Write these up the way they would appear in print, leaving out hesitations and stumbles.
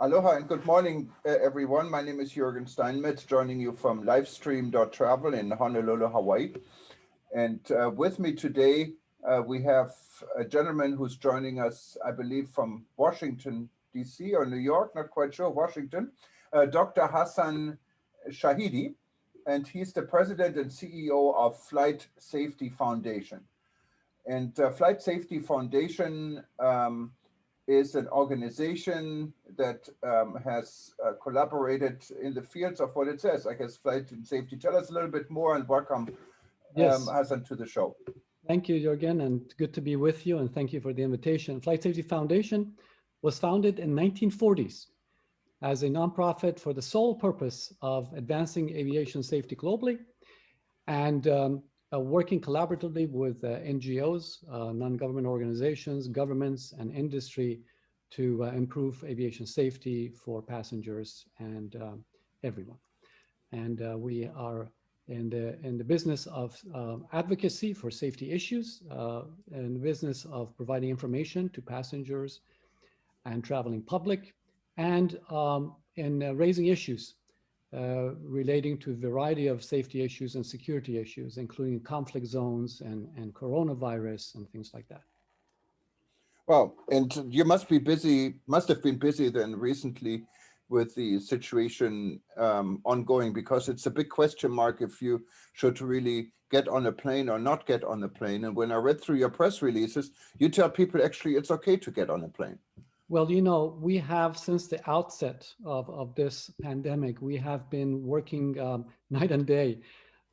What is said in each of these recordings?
Aloha and good morning, everyone. My name is Jürgen Steinmetz, joining you from livestream.travel in Honolulu, Hawaii. And with me today, we have a gentleman who's joining us, I believe, from Washington, D.C. or New York, not quite sure, Washington, Dr. Hassan Shahidi, and he's the president and CEO of Flight Safety Foundation. And Flight Safety Foundation is an organization that has collaborated in the fields of what it says, I guess, flight and safety. Tell us a little bit more and welcome, Yes, Hassan, to the show. thank you, Jürgen, and good to be with you, and thank you for the invitation. Flight Safety Foundation was founded in 1940s as a nonprofit for the sole purpose of advancing aviation safety globally and working collaboratively with NGOs, non-government organizations, governments, and industry to improve aviation safety for passengers and everyone. And we are in the business of advocacy for safety issues, in the business of providing information to passengers and traveling public, and in raising issues relating to a variety of safety issues and security issues, including conflict zones and coronavirus and things like that. Well, and you must be busy, must have been busy then recently with the situation ongoing, because it's a big question mark if you should really get on a plane or not get on a plane. And when I read through your press releases, you tell people actually it's okay to get on a plane. Well, you know, we have, since the outset of this pandemic, we have been working night and day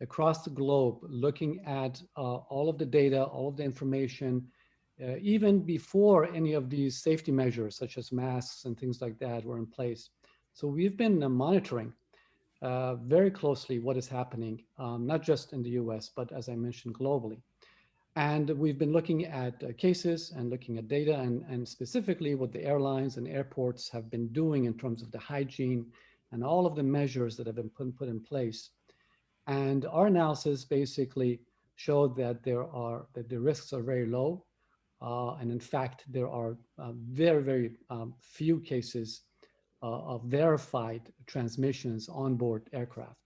across the globe, looking at all of the data, all of the information, even before any of these safety measures, such as masks and things like that, were in place. So we've been monitoring very closely what is happening, not just in the US, but as I mentioned, globally. And we've been looking at cases and looking at data and specifically what the airlines and airports have been doing in terms of the hygiene and all of the measures that have been put in place. And our analysis basically showed that that the risks are very low. And in fact, there are very few cases of verified transmissions on board aircraft.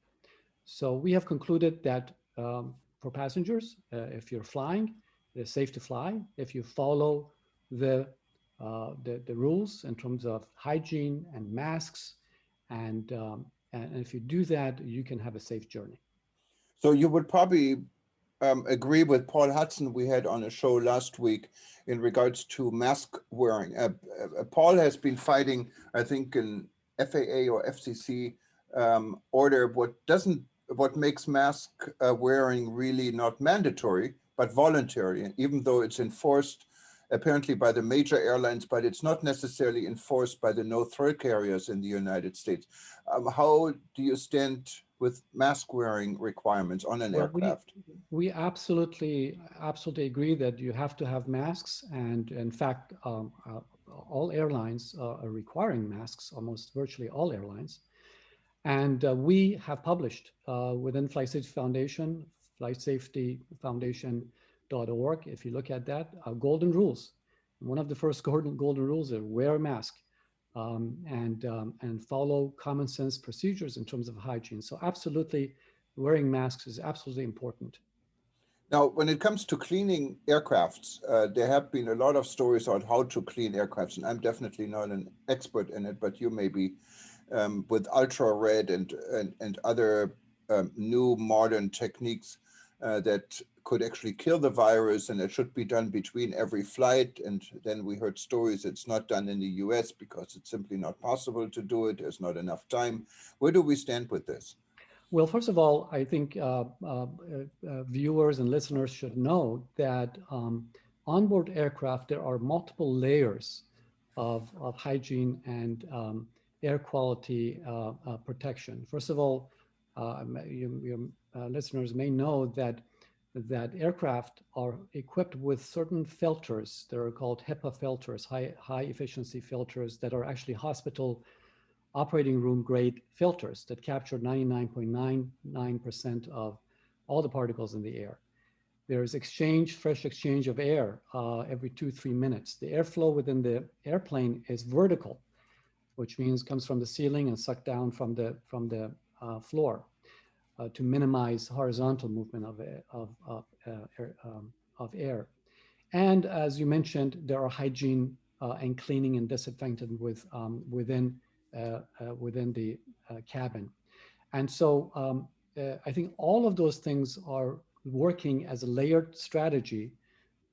So we have concluded that for passengers, if you're flying, it's safe to fly. If you follow the rules in terms of hygiene and masks, and if you do that, you can have a safe journey. So you would probably agree with Paul Hudson we had on a show last week in regards to mask wearing. Paul has been fighting, I think, an FAA or FCC order what makes mask wearing really not mandatory but voluntary, even though it's enforced apparently by the major airlines, but it's not necessarily enforced by the no-thrill carriers in the United States. How do you stand with mask wearing requirements on an aircraft? We absolutely agree that you have to have masks, and in fact, all airlines are requiring masks, almost virtually all airlines. And we have published within Flight Safety Foundation, flightsafetyfoundation.org, if you look at that, golden rules. One of the first golden rules is wear a mask and follow common sense procedures in terms of hygiene. So absolutely, wearing masks is absolutely important. Now, when it comes to cleaning aircrafts, there have been a lot of stories on how to clean aircrafts, and I'm definitely not an expert in it, but you may be. With ultra red and other new modern techniques that could actually kill the virus, and it should be done between every flight. And then we heard stories it's not done in the US because it's simply not possible to do it. There's not enough time. Where do we stand with this? Well, first of all, I think viewers and listeners should know that onboard aircraft, there are multiple layers of hygiene and air quality protection. First of all, your listeners may know that aircraft are equipped with certain filters that are called HEPA filters, high efficiency filters, that are actually hospital operating room grade filters that capture 99.99% of all the particles in the air. There's fresh exchange of air every 2-3 minutes. The airflow within the airplane is vertical, which means comes from the ceiling and sucked down from the floor to minimize horizontal movement of air. And as you mentioned, there are hygiene and cleaning and disinfectant within the cabin. And so I think all of those things are working as a layered strategy,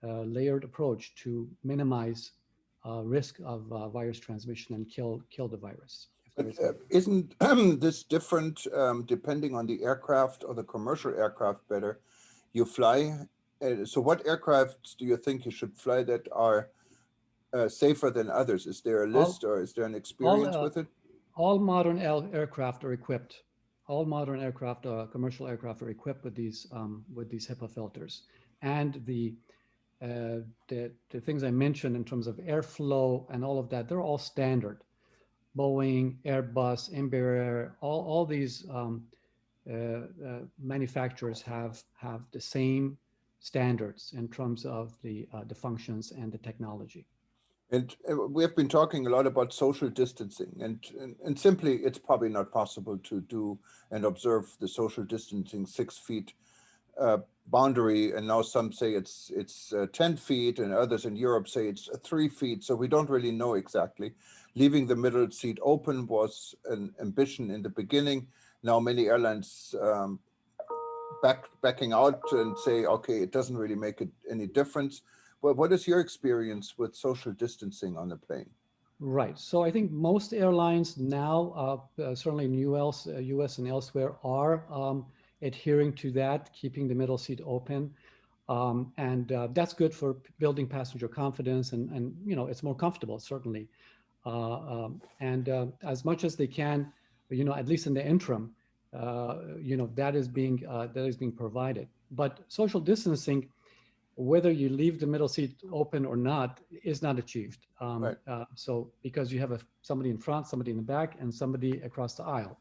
layered approach to minimize risk of virus transmission and kill the virus. If there But is one. isn't this different depending on the aircraft or the commercial aircraft better you fly? So what aircraft do you think you should fly that are safer than others? Is there a list All or is there an all experience with it? all modern aircraft are equipped. All modern aircraft, commercial aircraft, are equipped with these HEPA filters, and the things I mentioned in terms of airflow and all of that, they're all standard. Boeing, Airbus, Embraer, all these manufacturers have the same standards in terms of the functions and the technology. And we have been talking a lot about social distancing, and simply it's probably not possible to do and observe the social distancing 6 feet boundary. And now some say it's 10 feet, and others in Europe say it's 3 feet. So we don't really know exactly. Leaving the middle seat open was an ambition in the beginning. Now many airlines backing out and say, okay, it doesn't really make any difference. But what is your experience with social distancing on the plane? Right. So I think most airlines now, certainly in US and elsewhere, are adhering to that, keeping the middle seat open. And that's good for building passenger confidence, and it's more comfortable, certainly. And as much as they can, at least in the interim, that is being provided. But social distancing, whether you leave the middle seat open or not, is not achieved. Right. So because you have somebody in front, somebody in the back, and somebody across the aisle.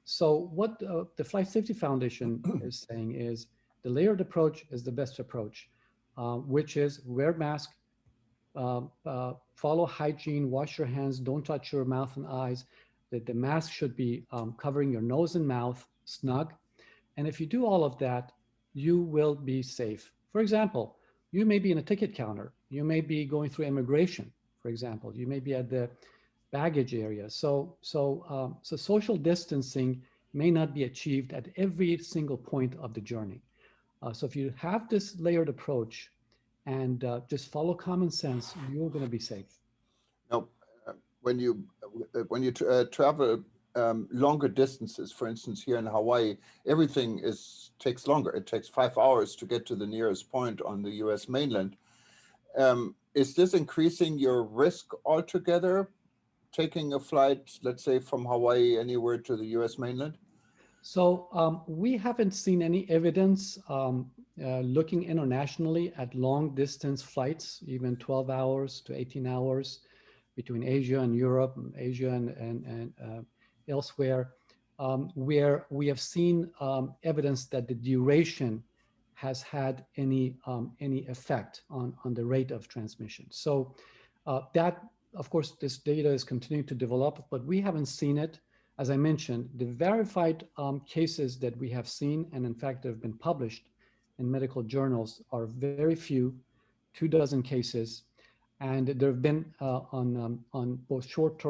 So what the Flight Safety Foundation is saying is the layered approach is the best approach, which is wear mask, follow hygiene, wash your hands, don't touch your mouth and eyes. That the mask should be covering your nose and mouth, snug. And if you do all of that, you will be safe. For example, you may be in a ticket counter. You may be going through immigration, for example. You may be at the baggage area. So social distancing may not be achieved at every single point of the journey. So if you have this layered approach and just follow common sense, you're going to be safe. Now, uh, when you travel longer distances, for instance, here in Hawaii, everything takes longer. It takes 5 hours to get to the nearest point on the U.S. mainland. Is this increasing your risk altogether, taking a flight, let's say, from Hawaii anywhere to the U.S. mainland? So we haven't seen any evidence looking internationally at long distance flights, even 12 hours to 18 hours between Asia and Europe, Asia and elsewhere, where we have seen evidence that the duration has had any effect on the rate of transmission. So that, of course, this data is continuing to develop, but we haven't seen it. As I mentioned, the verified cases that we have seen, and in fact have been published in medical journals, are very few, 24 cases, and there have been on both short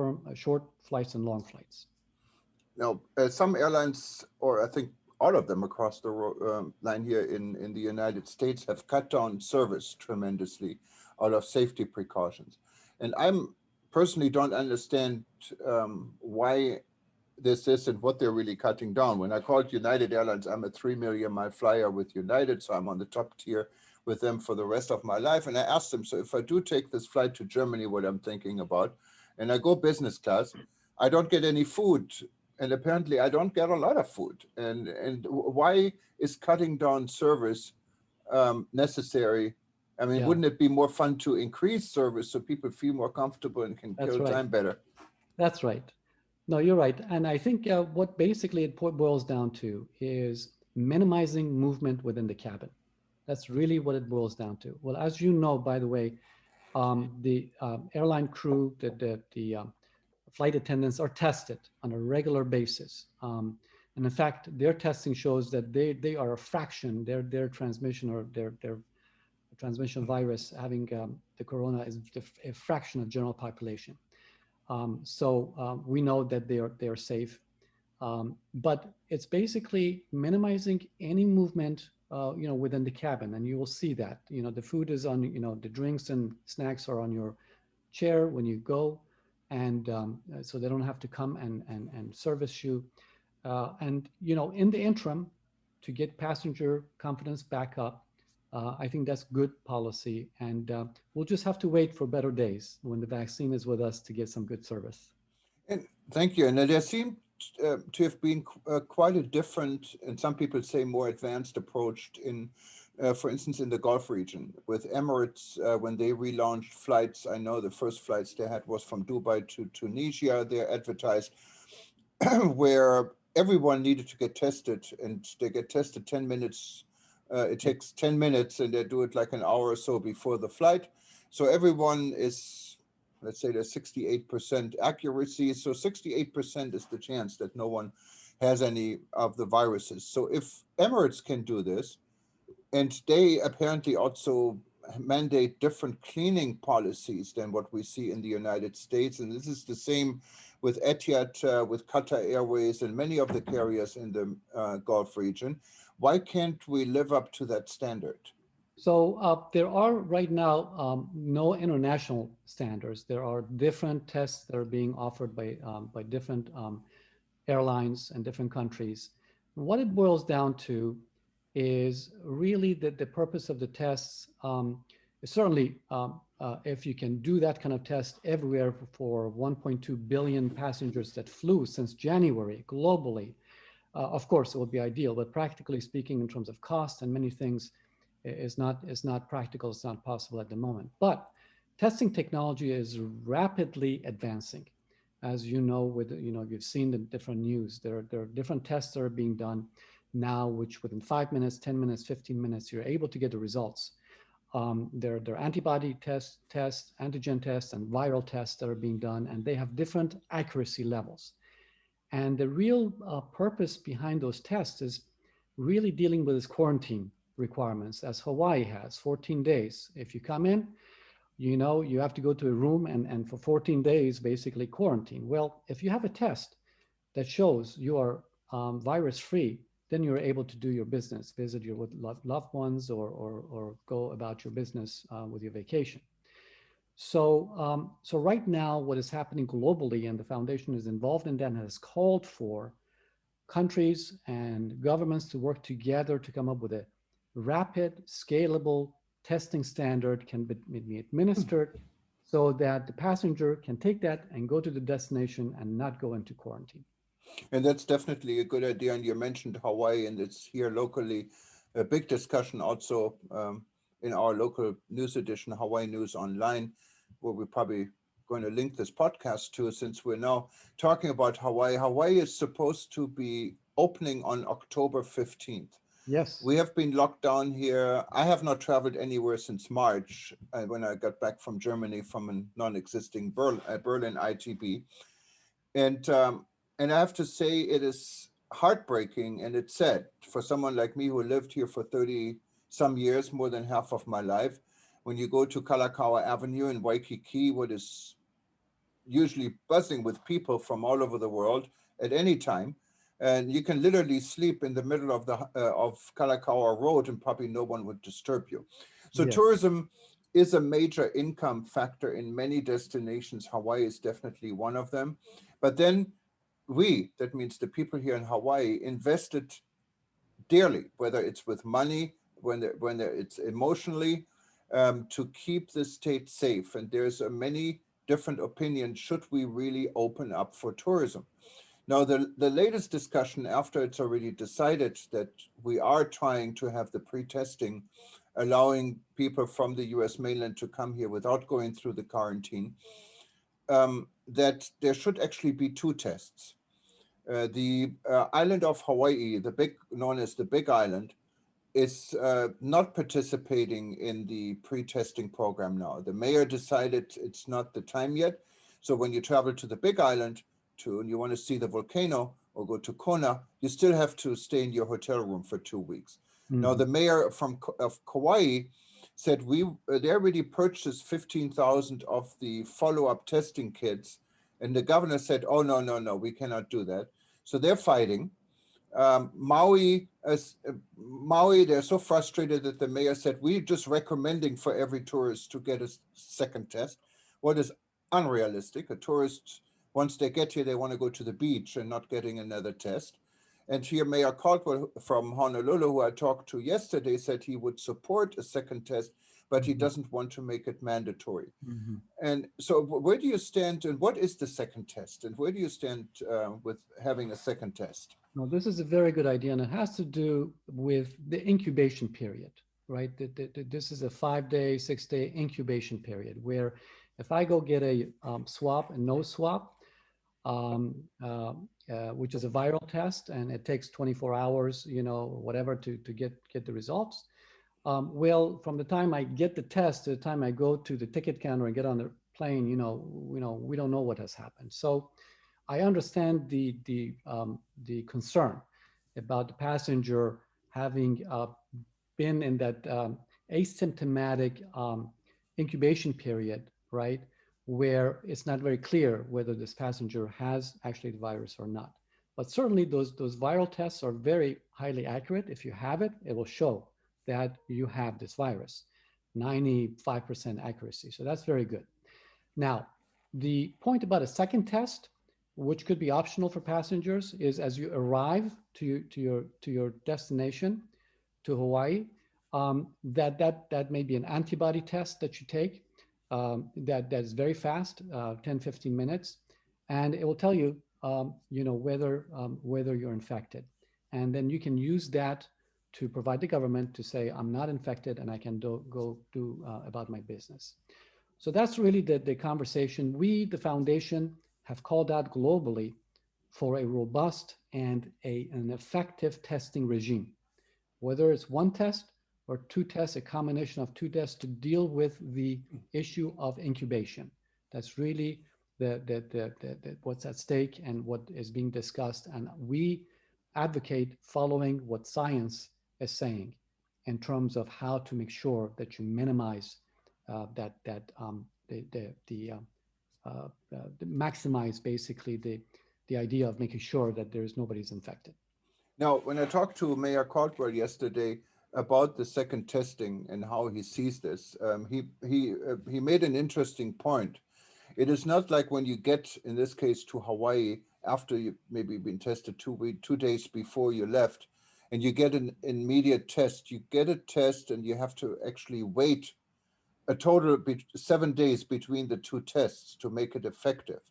flights and long flights. Now, some airlines, or I think all of them across the line here in the United States, have cut down service tremendously out of safety precautions. And I'm personally don't understand why this is and what they're really cutting down. When I called United Airlines, I'm a 3 million-mile flyer with United, so I'm on the top tier with them for the rest of my life. And I asked them, so if I do take this flight to Germany, what I'm thinking about, and I go business class, I don't get any food. And apparently I don't get a lot of food. And why is cutting down service necessary? I mean, Yeah, wouldn't it be more fun to increase service so people feel more comfortable and can that's kill right. time better? That's right. No, you're right. And I think what basically it boils down to is minimizing movement within the cabin. That's really what it boils down to. Well, as you know, by the way, the airline crew, flight attendants are tested on a regular basis. And in fact, their testing shows that they are a fraction, their transmission or their transmission virus having the corona is a fraction of general population. So we know that they are safe. But it's basically minimizing any movement, within the cabin, and you will see that, the food is on, the drinks and snacks are on your chair when you go, and so they don't have to come and service you. And in the interim, to get passenger confidence back up, I think that's good policy, and we'll just have to wait for better days when the vaccine is with us to get some good service. And thank you. And there seemed to have been quite a different, and some people say more advanced approach in, for instance, in the Gulf region with Emirates, when they relaunched flights. I know the first flights they had was from Dubai to Tunisia. They're advertised where everyone needed to get tested, and they get tested 10 minutes. It takes 10 minutes, and they do it like an hour or so before the flight. So everyone is, let's say there's 68% accuracy. So 68% is the chance that no one has any of the viruses. So if Emirates can do this, and they apparently also mandate different cleaning policies than what we see in the United States. And this is the same with Etihad, with Qatar Airways, and many of the carriers in the Gulf region. Why can't we live up to that standard? So there are right now no international standards. There are different tests that are being offered by different airlines and different countries. What it boils down to is really that the purpose of the tests is certainly if you can do that kind of test everywhere for 1.2 billion passengers that flew since January globally, of course it would be ideal, but practically speaking in terms of cost and many things is not practical, it's not possible at the moment. But testing technology is rapidly advancing. As you know, you've seen the different news. There are different tests that are being done now, which within 5 minutes, 10 minutes, 15 minutes, you're able to get the results. There are antibody tests, antigen tests, and viral tests that are being done, and they have different accuracy levels. And the real purpose behind those tests is really dealing with this quarantine requirements, as Hawaii has 14 days. If you come in, you have to go to a room and for 14 days basically quarantine. Well, if you have a test that shows you are virus free, then you're able to do your business, visit your loved ones, or go about your business with your vacation. So right now, what is happening globally, and the foundation is involved in that, and has called for countries and governments to work together to come up with a rapid, scalable testing standard can be administered so that the passenger can take that and go to the destination and not go into quarantine. And that's definitely a good idea. And you mentioned Hawaii, and it's here locally a big discussion also in our local news edition, Hawaii News Online, where we're probably going to link this podcast to, since we're now talking about Hawaii. Hawaii is supposed to be opening on October 15th. Yes. We have been locked down here. I have not traveled anywhere since March when I got back from Germany from a non-existing Berlin ITB. And I have to say it is heartbreaking, and it's sad for someone like me who lived here for 30 some years, more than half of my life. When you go to Kalakaua Avenue in Waikiki, what is usually buzzing with people from all over the world at any time, and you can literally sleep in the middle of the of Kalakaua Road, and probably no one would disturb you. So Yes. tourism is a major income factor in many destinations. Hawaii is definitely one of them. But then that means the people here in Hawaii, invested dearly, whether it's with money, when it's emotionally, to keep the state safe. And there's many different opinions. Should we really open up for tourism? Now, the latest discussion, after it's already decided that we are trying to have the pre-testing, allowing people from the US mainland to come here without going through the quarantine, that there should actually be two tests. The island of Hawaii, known as the Big Island, is not participating in the pre-testing program now. The mayor decided it's not the time yet. So when you travel to the Big Island and you want to see the volcano or go to Kona, you still have to stay in your hotel room for 2 weeks. Now, Mhm. the mayor of Kauai said they already purchased 15,000 of the follow-up testing kits, and the governor said, "Oh, no, no, no, we cannot do that." So they're fighting. Maui, they're so frustrated that the mayor said, "We're just recommending for every tourist to get a second test." What is unrealistic. A tourist, once they get here, they want to go to the beach and not getting another test. And here, Mayor Caldwell from Honolulu, who I talked to yesterday, said he would support a second test, but he Mhm. doesn't want to make it mandatory. Mhm. And so, where do you stand, and what is the second test, and where do you stand with having a second test? No, this is a very good idea, and it has to do with the incubation period, right? This is a 5-day, 6-day incubation period where if I go get a swab, a nose swab, um, uh, which is a viral test, and it takes 24 hours, whatever, to get the results. Well, from the time I get the test to the time I go to the ticket counter and get on the plane, we don't know what has happened. So I understand the concern about the passenger having been in that asymptomatic incubation period, right, where it's not very clear whether this passenger has actually the virus or not. But certainly those viral tests are very highly accurate. If you have it, it will show that you have this virus, 95% accuracy. So that's very good. Now, the point about a second test, which could be optional for passengers, is as you arrive to your destination, to Hawaii, that may be an antibody test that you take, that is very fast, 10, 15 minutes, and it will tell you, whether you're infected. And then you can use that to provide the government to say, I'm not infected and I can go do about my business. So that's really the conversation. We, the foundation, have called out globally for a robust and an effective testing regime, whether it's one test or two tests, a combination of two tests to deal with the issue of incubation. That's really what's at stake and what is being discussed. And we advocate following what science is saying in terms of how to make sure that you minimize maximize basically the idea of making sure that there's nobody's infected. Now, when I talked to Mayor Caldwell yesterday about the second testing and how he sees this, he made an interesting point. It is not like when you get, in this case, to Hawaii after you've maybe been tested 2 days before you left, and you get an immediate test. You get a test, and you have to actually wait a total of 7 days between the two tests to make it effective.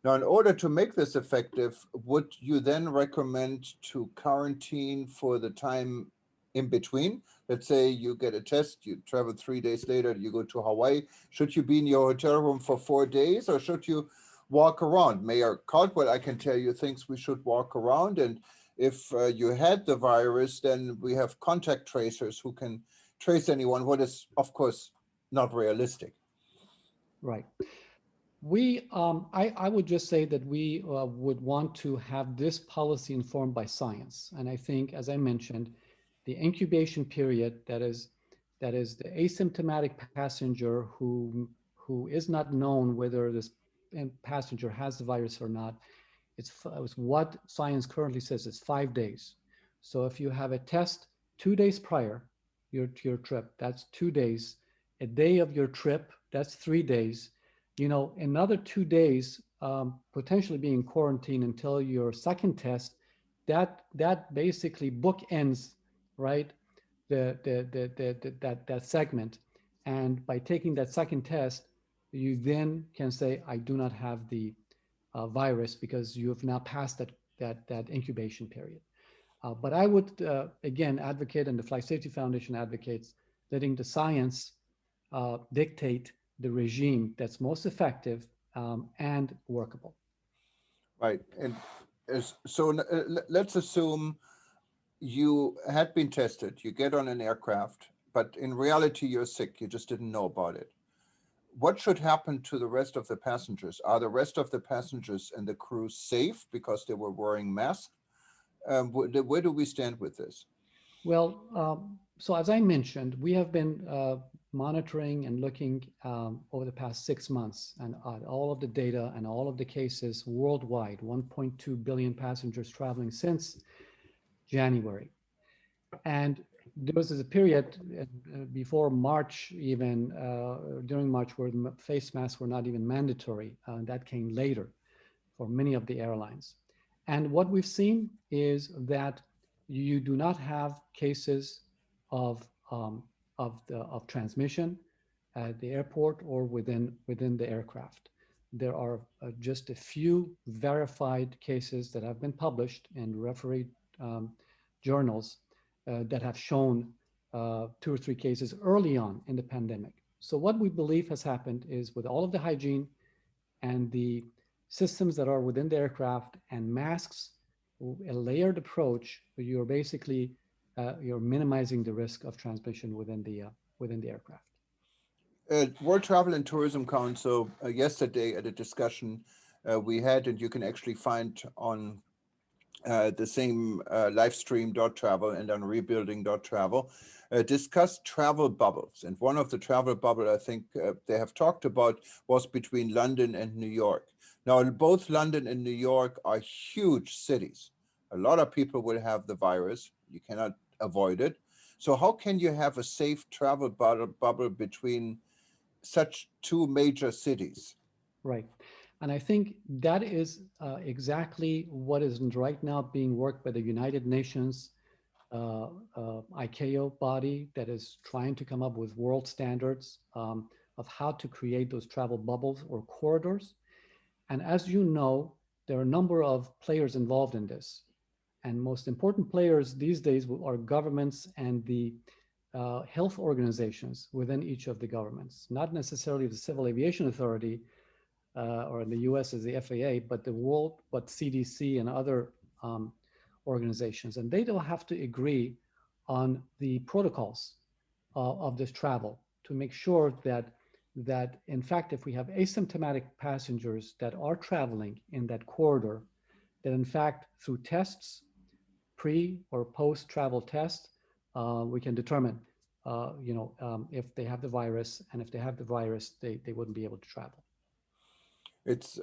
Now, in order to make this effective, would you then recommend to quarantine for the time in between? Let's say you get a test, you travel 3 days later, you go to Hawaii. Should you be in your hotel room for 4 days, or should you walk around? Mayor Caldwell, I can tell you, thinks we should walk around. And if you had the virus, then we have contact tracers who can trace anyone, what is, of course, not realistic. Right. I would just say that we would want to have this policy informed by science. And I think, as I mentioned, the incubation period, that is the asymptomatic passenger who is not known whether this passenger has the virus or not. It's what science currently says is 5 days. So if you have a test 2 days prior to your trip, that's 2 days. A day of your trip, that's 3 days. Another 2 days, potentially being quarantined until your second test, that basically bookends, right, that segment. And by taking that second test, you then can say, I do not have the virus because you have now passed that incubation period. But I would again advocate, and the Flight Safety Foundation advocates, letting the science dictate the regime that's most effective and workable. Right. And so let's assume you had been tested, you get on an aircraft, but in reality, you're sick. You just didn't know about it. what should happen to the rest of the passengers? Are the rest of the passengers and the crew safe because they were wearing masks? Where do we stand with this? Well, so as I mentioned, we have been monitoring and looking over the past 6 months and at all of the data and all of the cases worldwide, 1.2 billion passengers traveling since January. And there was a period before March, even during March, where face masks were not even mandatory. That came later for many of the airlines. And what we've seen is that you do not have cases of of transmission at the airport or within the aircraft. There are just a few verified cases that have been published in refereed journals that have shown 2 or 3 cases early on in the pandemic. So what we believe has happened is with all of the hygiene and the systems that are within the aircraft and masks, a layered approach, you're basically you're minimizing the risk of transmission within the aircraft. World Travel and Tourism Council yesterday at a discussion we had, and you can actually find on the same livestream.travel and on rebuilding.travel, discussed travel bubbles. And one of the travel bubble I think they have talked about was between London and New York. Now, both London and New York are huge cities. A lot of people will have the virus. You cannot avoid it. So how can you have a safe travel bubble between such two major cities? Right. And I think that is exactly what is right now being worked by the United Nations ICAO body that is trying to come up with world standards of how to create those travel bubbles or corridors. And as you know, there are a number of players involved in this. And most important players these days are governments and the health organizations within each of the governments, not necessarily the Civil Aviation Authority, or in the US is the FAA, but the world, but CDC and other organizations. And they don't have to agree on the protocols of this travel to make sure that in fact, if we have asymptomatic passengers that are traveling in that corridor, that in fact through tests, pre or post travel test, we can determine if they have the virus, and if they have the virus, they wouldn't be able to travel. It's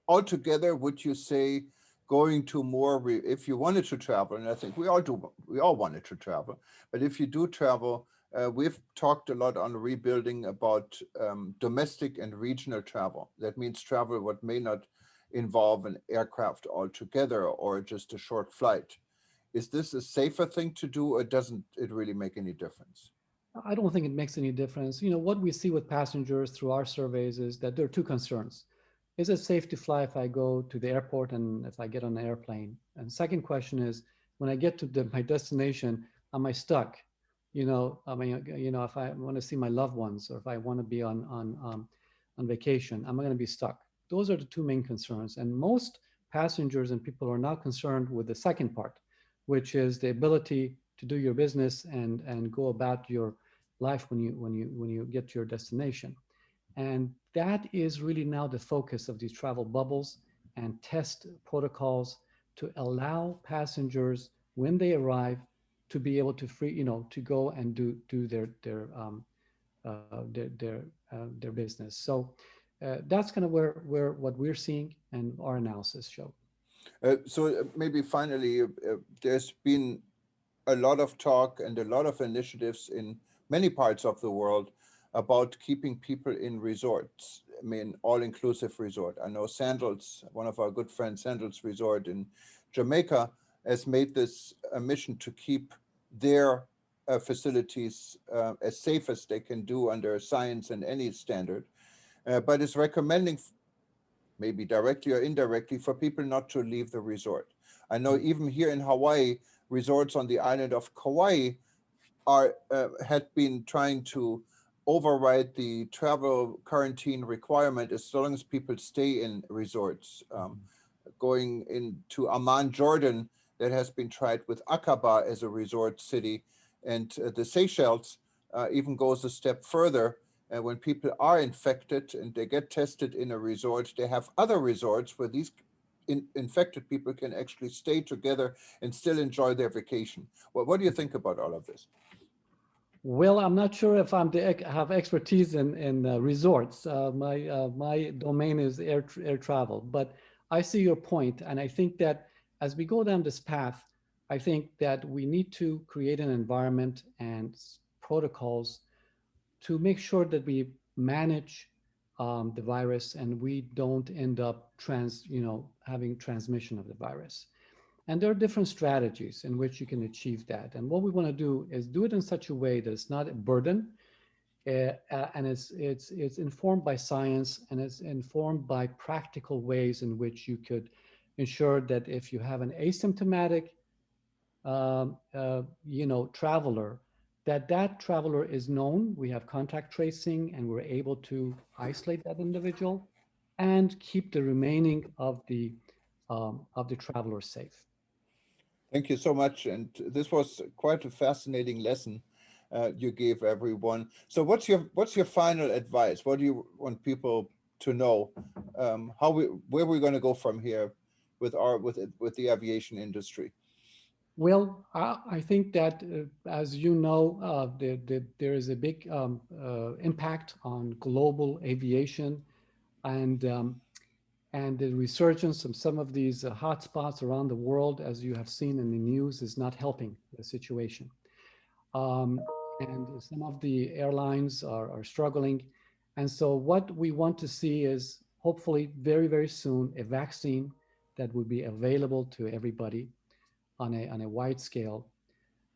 altogether, would you say going to more, if you wanted to travel, and I think we all do, we all wanted to travel, but if you do travel, we've talked a lot on rebuilding about domestic and regional travel. That means travel what may not involve an aircraft altogether or just a short flight. Is this a safer thing to do, or doesn't it really make any difference? I don't think it makes any difference. What we see with passengers through our surveys is that there are two concerns. Is it safe to fly if I go to the airport and if I get on an airplane? And second question is, when I get to my destination, am I stuck? If I want to see my loved ones, or if I want to be on vacation, am I going to be stuck? Those are the two main concerns. And most passengers and people are now concerned with the second part, which is the ability to do your business and go about your life when you get to your destination. And that is really now the focus of these travel bubbles and test protocols to allow passengers when they arrive to be able to to go and do their business. So that's kind of where what we're seeing and our analysis show. So maybe finally, there's been a lot of talk and a lot of initiatives in many parts of the world about keeping people in resorts. I mean, all-inclusive resort. I know Sandals, one of our good friends, Sandals Resort in Jamaica, has made this a mission to keep their facilities as safe as they can do under science and any standard, but is recommending, maybe directly or indirectly, for people not to leave the resort. I know even here in Hawaii, resorts on the island of Kauai had been trying to override the travel quarantine requirement as long as people stay in resorts. Going into Amman, Jordan, that has been tried with Aqaba as a resort city, and the Seychelles even goes a step further when people are infected and they get tested in a resort, they have other resorts where these infected people can actually stay together and still enjoy their vacation. What do you think about all of this? Well, I'm not sure if have expertise in resorts. My domain is air travel, but I see your point, and I think that as we go down this path, I think that we need to create an environment and protocols to make sure that we manage the virus and we don't end up having transmission of the virus. And there are different strategies in which you can achieve that. And what we want to do is do it in such a way that it's not a burden, and it's informed by science, and it's informed by practical ways in which you could ensure that if you have an asymptomatic, traveler, that traveler is known. We have contact tracing, and we're able to isolate that individual and keep the remaining of the traveler safe. Thank you so much. And this was quite a fascinating lesson you gave everyone. So what's your final advice? What do you want people to know? Where we're going to go from here with the aviation industry? Well, I think that, as you know, there is a big impact on global aviation, and the resurgence of some of these hotspots around the world, as you have seen in the news, is not helping the situation. Um, and some of the airlines are struggling. And so what we want to see is hopefully very, very soon a vaccine that would be available to everybody on a wide scale.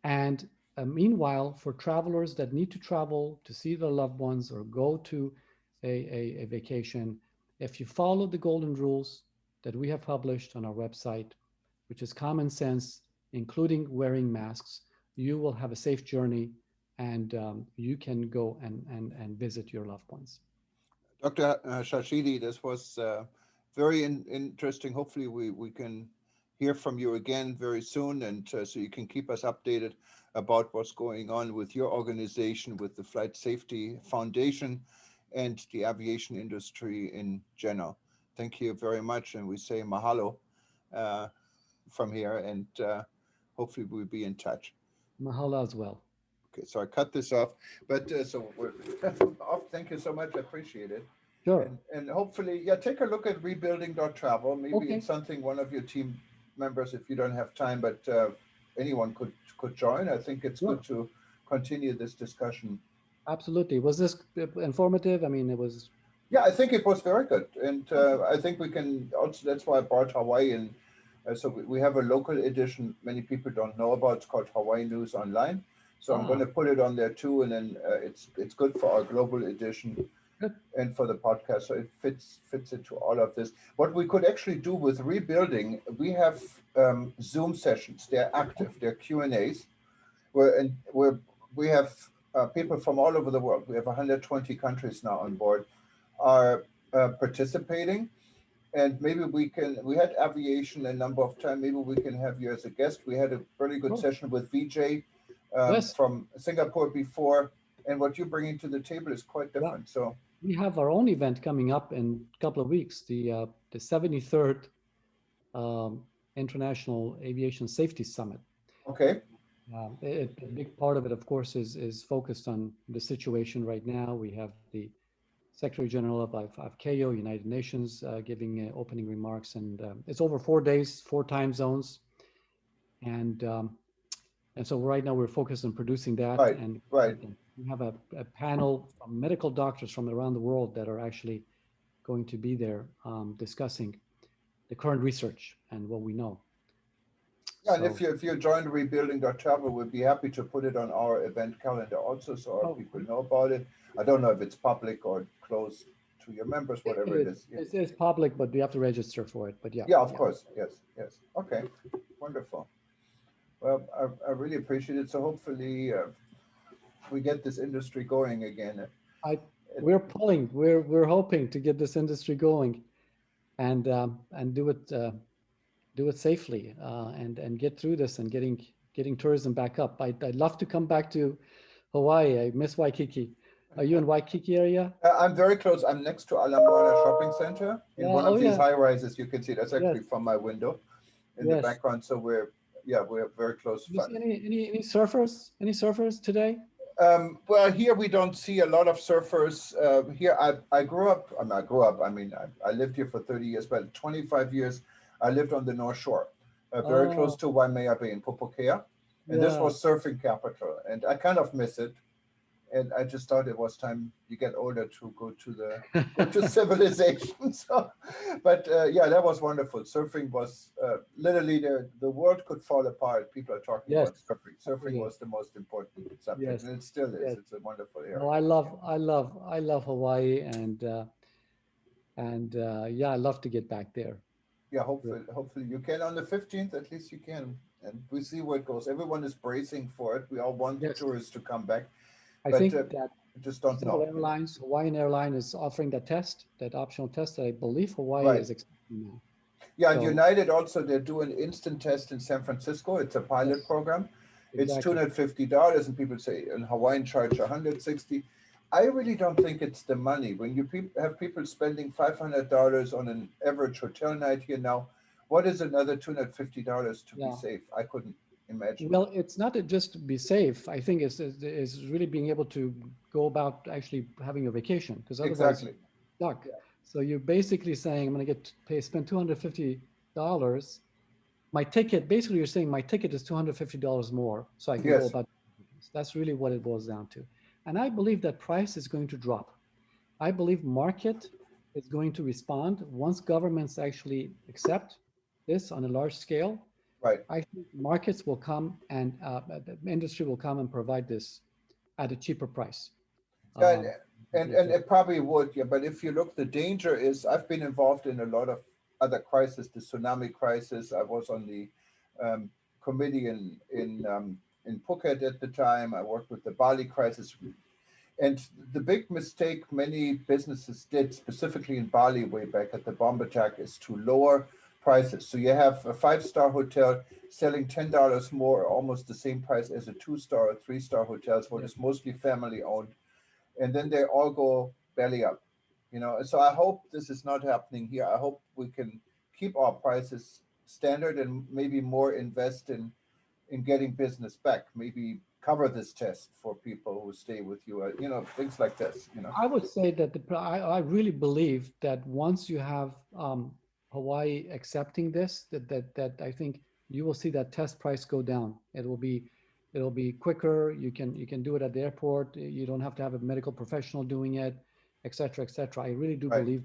And meanwhile, for travelers that need to travel to see their loved ones or go to a vacation, if you follow the golden rules that we have published on our website, which is common sense, including wearing masks, you will have a safe journey, and you can go and visit your loved ones. Dr. Shashidi, this was very interesting. Hopefully, we can hear from you again very soon, and so you can keep us updated about what's going on with your organization, with the Flight Safety Foundation, and the aviation industry in general. Thank you very much, and we say mahalo uh, from here, and hopefully we'll be in touch. Mahalo as well. Okay, so I cut this off, but so we're off. Thank you so much. I appreciate it. Sure. And hopefully, yeah, take a look at rebuilding.travel. Maybe Okay. it's something one of your team members, if you don't have time, but anyone could join. I think it's Sure. good to continue this discussion. Absolutely. Was this informative? I mean, it was. Yeah, I think it was very good, and Okay. I think we can also. That's why I brought Hawaii in. So we have a local edition. Many people don't know about. It's called Hawaii News Online. So I'm going Ah, to put it on there too, and then it's good for our global edition good. and for the podcast. So it fits into all of this. What we could actually do with rebuilding, we have Zoom sessions. They're active. They're Q&As. Where we have people from all over the world. We have 120 countries now on board are participating. And maybe we can. We had aviation a number of times. Maybe we can have you as a guest. We had a really good Sure. session with VJ Yes. from Singapore before, and what you're bringing to the table is quite Yeah. different. So We have our own event coming up in a couple of weeks, the 73rd um, International Aviation Safety Summit. okay, A big part of it, of course, is focused on the situation right now. We have the Secretary General of KO, United Nations, giving opening remarks, and it's over 4 days, four time zones, and um, and so right now we're focused on producing that, right, and right. we have a panel from medical doctors from around the world that are actually going to be there discussing the current research and what we know. Yeah, and So, if you join rebuilding.travel, we'd be happy to put it on our event calendar also, so our oh, people know about it. I don't know if it's public or closed to your members, whatever it is. Yeah, it's public, but you have to register for it. But yeah, yeah, of yeah. course. Yes, yes. Okay, wonderful. Well, I really appreciate it. So hopefully we get this industry going again. I It, we're pulling, we're hoping to get this industry going and do it safely and get through this and getting tourism back up. I'd love to come back to Hawaii. I miss Waikiki. Are you in Waikiki area? I'm very close. I'm next to Ala Moana Shopping Center in Yeah. one Oh of these yeah. high rises. You can see that's Yes. actually from my window in the Yes. background. So we're very close. Do you see any surfers? Any surfers today? Well, here we don't see a lot of surfers. Here, I grew up. I mean, I mean, I lived here for 30 years, but 25 years I lived on the North Shore, very close Oh, to Waimea Bay in Popokea, and this yeah. was surfing capital. And I kind of miss it. And I just thought it was time you get older to go to civilization. So, but yeah, that was wonderful. Surfing was literally the world could fall apart. People are talking Yes. about surfing. Oh, Surfing yeah. was the most important subject, Yes. and it still is. Yes. It's a wonderful No, area. I love Hawaii, and yeah, I love to get back there. Yeah, Really. hopefully you can on the 15th. At least you can, and we see where it goes. Everyone is bracing for it. We all want Yes. tourists to come back, I but think that just don't several know. You know, airlines, Hawaiian Airline is offering that test, that optional test that I believe Hawaii right? is accepting now. Yeah, and So United also they're doing instant test in San Francisco. It's a pilot yes, program. It's exactly. $250, and people say in Hawaiian charge 160. I really don't think it's the money. When you have people spending $500 on an average hotel night here now, what is another $250 to be Yeah. safe? I couldn't imagine. Well, it's not to just to be safe. I think it's really being able to go about actually having a vacation, because otherwise Exactly. you're stuck. So you're basically saying, I'm going to spend $250. My ticket, basically you're saying my ticket is $250 more, so I can go Yes. about. That's really what it boils down to. And I believe that price is going to drop. I believe market is going to respond once governments actually accept this on a large scale. Right. I think markets will come and the industry will come and provide this at a cheaper price. Yeah, and, Um, and it probably would, yeah. But if you look, the danger is I've been involved in a lot of other crises, the tsunami crisis. I was on the um, committee in Phuket at the time. I worked with the Bali crisis, and the big mistake many businesses did, specifically in Bali way back at the bomb attack, is to lower prices. So you have a five-star hotel selling $10 more, almost the same price as a two-star or three-star hotels, what yeah, is mostly family owned, and then they all go belly up. So I hope this is not happening here. I hope we can keep our prices standard and maybe more invest in getting business back. Maybe cover this test for people who stay with you. Things like this. I would say that I really believe that once you have Hawaii accepting this, that I think you will see that test price go down. It'll be quicker. You can do it at the airport. You don't have to have a medical professional doing it, et cetera, et cetera. I really do Right. believe.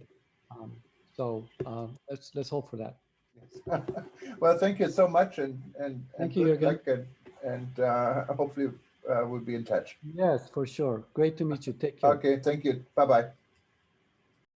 Um, let's hope for that. Yes. Well, thank you so much, and Thank you, good Jürgen. luck, and hopefully we'll be in touch. Yes, for sure. Great to meet you. Take care. Okay. Thank you. Bye bye.